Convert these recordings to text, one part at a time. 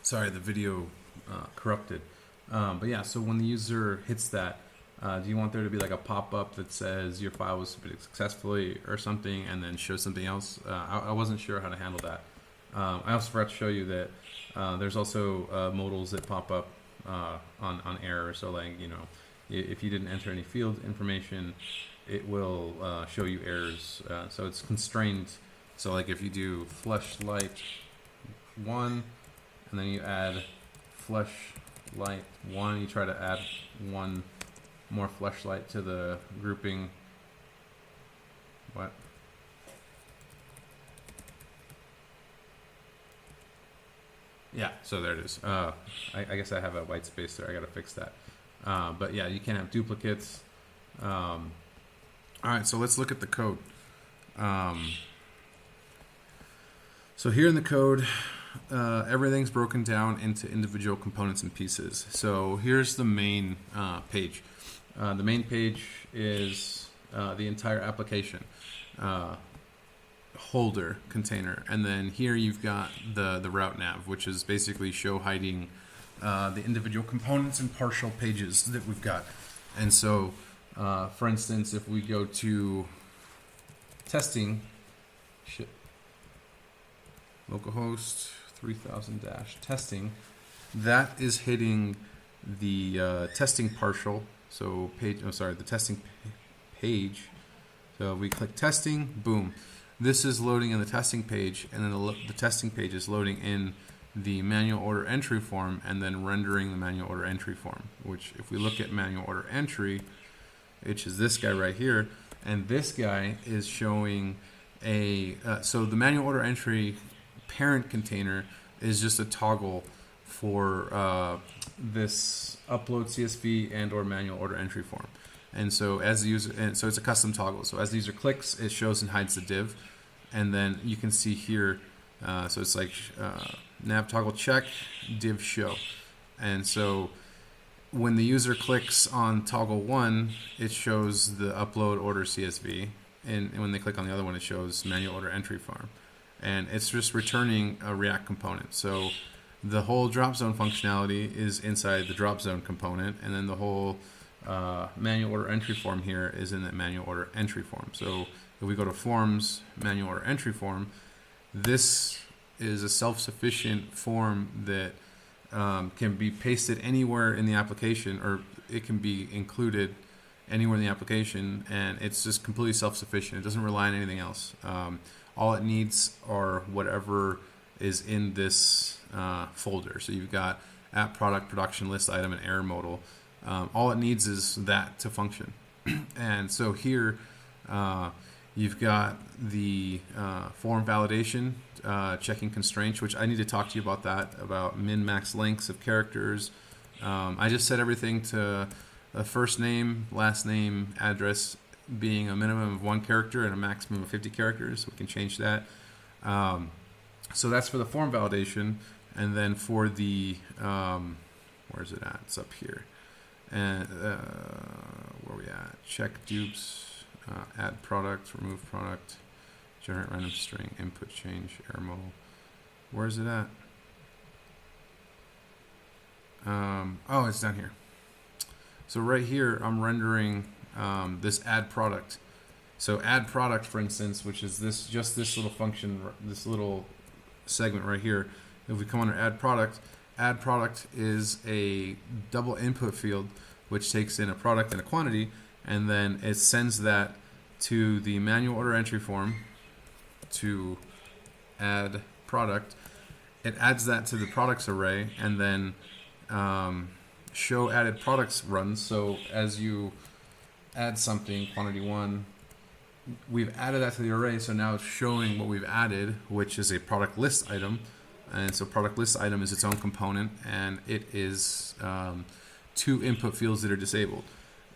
Sorry, the video corrupted. But yeah, so when the user hits that, do you want there to be like a pop-up that says your file was submitted successfully or something, and then show something else? I wasn't sure how to handle that. I also forgot to show you that there's also modals that pop up on error. So like, you know, if you didn't enter any field information, it will show you errors. So it's constrained. So like if you do fleshlight 1, and then you add fleshlight 1, you try to add one more fleshlight to the grouping. What? Yeah, so there it is. I guess I have a white space there. I got to fix that. But yeah, you can't have duplicates. All right, so let's look at the code. So here in the code, everything's broken down into individual components and pieces. So here's the main page. The main page is the entire application holder container, and then here you've got the route nav, which is basically show hiding the individual components and partial pages that we've got. And so, for instance, if we go to testing, localhost 3000-testing, that is hitting the testing partial. So the testing page. So we click testing, boom. This is loading in the testing page, and then the testing page is loading in the manual order entry form, and then rendering the manual order entry form, which if we look at manual order entry, which is this guy right here, and this guy is showing so the manual order entry parent container is just a toggle for this upload CSV and or manual order entry form. And so as the user, and so it's a custom toggle. So as the user clicks, it shows and hides the div. And then you can see here, so it's like nav toggle check, div show. And so when the user clicks on toggle 1, it shows the upload order CSV. And when they click on the other one, it shows manual order entry form. And it's just returning a React component. So the whole drop zone functionality is inside the drop zone component, and then the whole manual order entry form here is in the manual order entry form. So if we go to forms, manual order entry form, this is a self-sufficient form that can be pasted anywhere in the application, or it can be included anywhere in the application, and it's just completely self-sufficient. It doesn't rely on anything else. All it needs are whatever is in this folder. So you've got app product, production list item, and error modal. All it needs is that to function. And so here you've got the form validation, checking constraints, which I need to talk to you about that, about min-max lengths of characters. I just set everything to a first name, last name, address being a minimum of 1 character and a maximum of 50 characters. We can change that. So that's for the form validation. And then for the, where's it at? It's up here. And where are we at? Check dupes, add product, remove product, generate random string, input change, error modal. Where is it at? Oh, it's down here. So right here, I'm rendering this add product. So add product, for instance, which is this little function, this little segment right here. If we come under add product is a double input field which takes in a product and a quantity, and then it sends that to the manual order entry form to add product. It adds that to the products array, and then show added products runs. So as you add something, quantity 1, we've added that to the array, so now it's showing what we've added, which is a product list item. And so product list item is its own component, and it is 2 input fields that are disabled.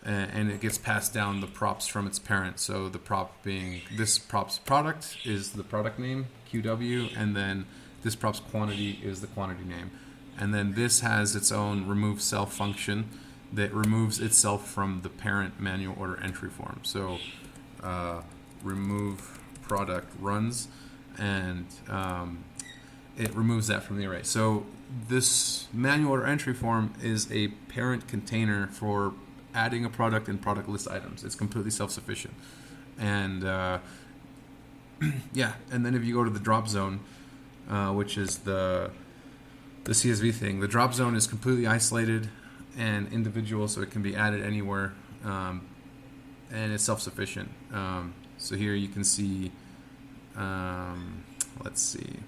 And it gets passed down the props from its parent. So the prop being this prop's product is the product name, QW, and then this prop's quantity is the quantity name. And then this has its own remove self function that removes itself from the parent manual order entry form. So remove product runs, and it removes that from the array. So this manual order entry form is a parent container for adding a product and product list items. It's completely self-sufficient. And yeah, and then if you go to the drop zone, which is the CSV thing, the drop zone is completely isolated and individual, so it can be added anywhere, and it's self-sufficient. So here you can see, let's see.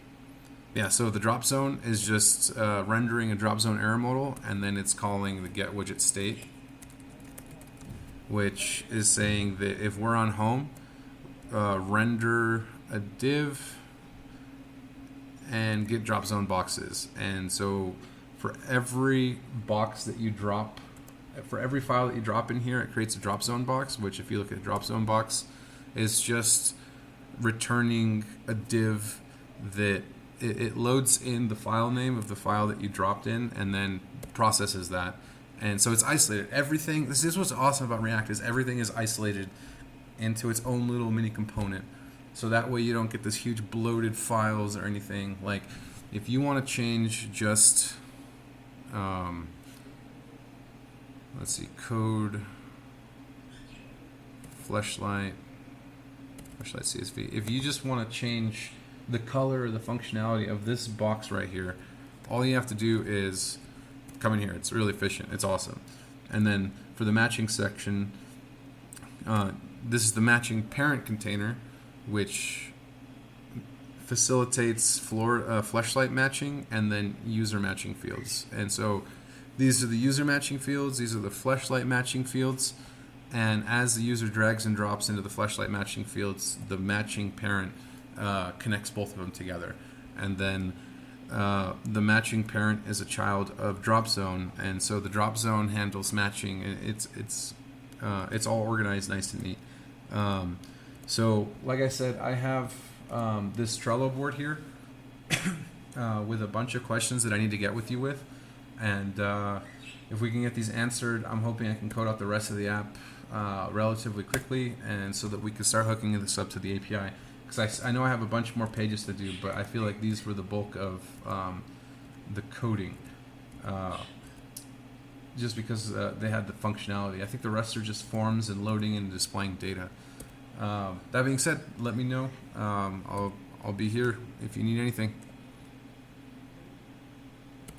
Yeah, so the drop zone is just rendering a drop zone error modal, and then it's calling the get widget state, which is saying that if we're on home, render a div and get drop zone boxes. And so for every box that you drop, for every file that you drop in here, it creates a drop zone box, which if you look at drop zone box, is just returning a div that it loads in the file name of the file that you dropped in and then processes that. And so it's isolated. Everything, this is what's awesome about React, is everything is isolated into its own little mini component. So that way you don't get this huge bloated files or anything. Like if you want to change just, let's see, code, fleshlight CSV. If you just want to change the color or the functionality of this box right here, all you have to do is come in here. It's really efficient. It's awesome. And then for the matching section, this is the matching parent container, which facilitates fleshlight matching and then user matching fields. And so these are the user matching fields. These are the fleshlight matching fields. And as the user drags and drops into the fleshlight matching fields, the matching parent connects both of them together. And then the matching parent is a child of drop zone, and so the drop zone handles matching. It's all organized nice and neat. So like I said, I have this Trello board here with a bunch of questions that I need to get with you with, and if we can get these answered, I'm hoping I can code out the rest of the app relatively quickly, and so that we can start hooking this up to the API. Because I know I have a bunch more pages to do, but I feel like these were the bulk of the coding, just because they had the functionality. I think the rest are just forms and loading and displaying data. That being said, let me know. I'll be here if you need anything.